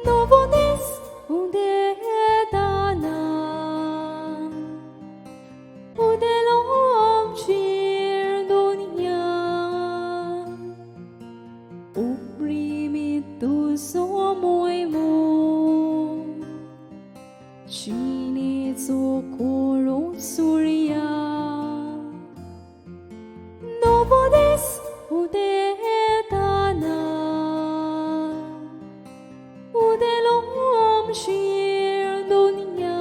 Novones udedana udelom shirdonia uprimitu somoy mo shinizokoro surya Novones udedana udelom shirdonia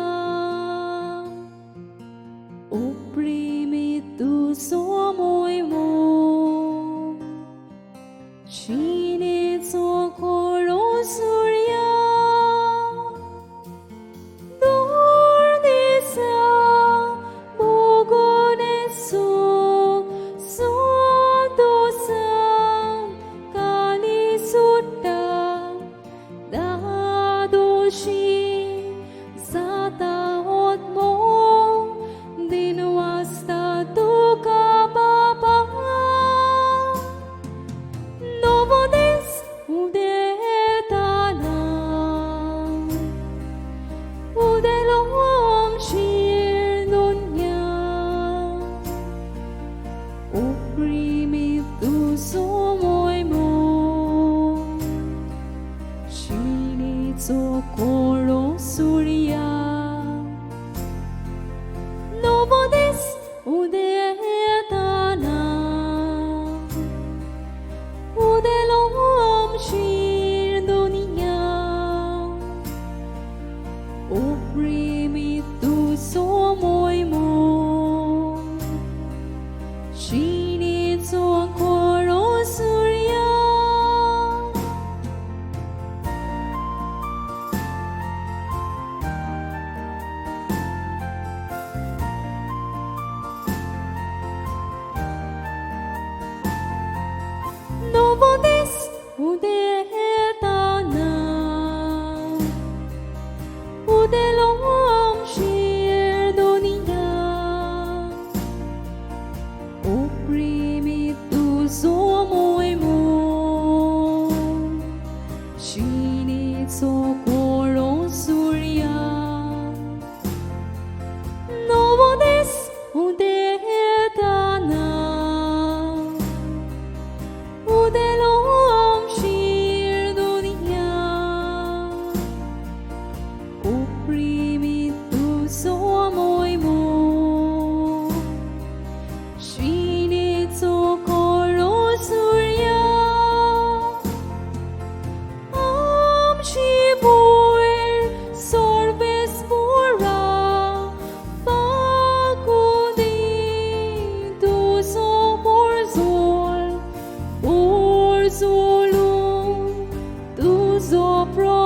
uprimitu somoy mo shinizokoro surya dornisa bogonesu sodosa kanisutta dadoshi zatahot mo dinwasta tuka baba Novones udedana udelom shirdonia uprimitu somoy mo shinizokoro surya Novones udedana udelom shirdonia uprimitu somoy mo shinizokoro surya Novones udedana udelom shirdonia uprimitu somoy mo shinizokoro surya Novones udedana udelom shirdonia uprimitu somoy mo shinizokoro surya Om Shivur Sarvespura Fakudi Tuzo Borzol Borzolum Tuzo Pro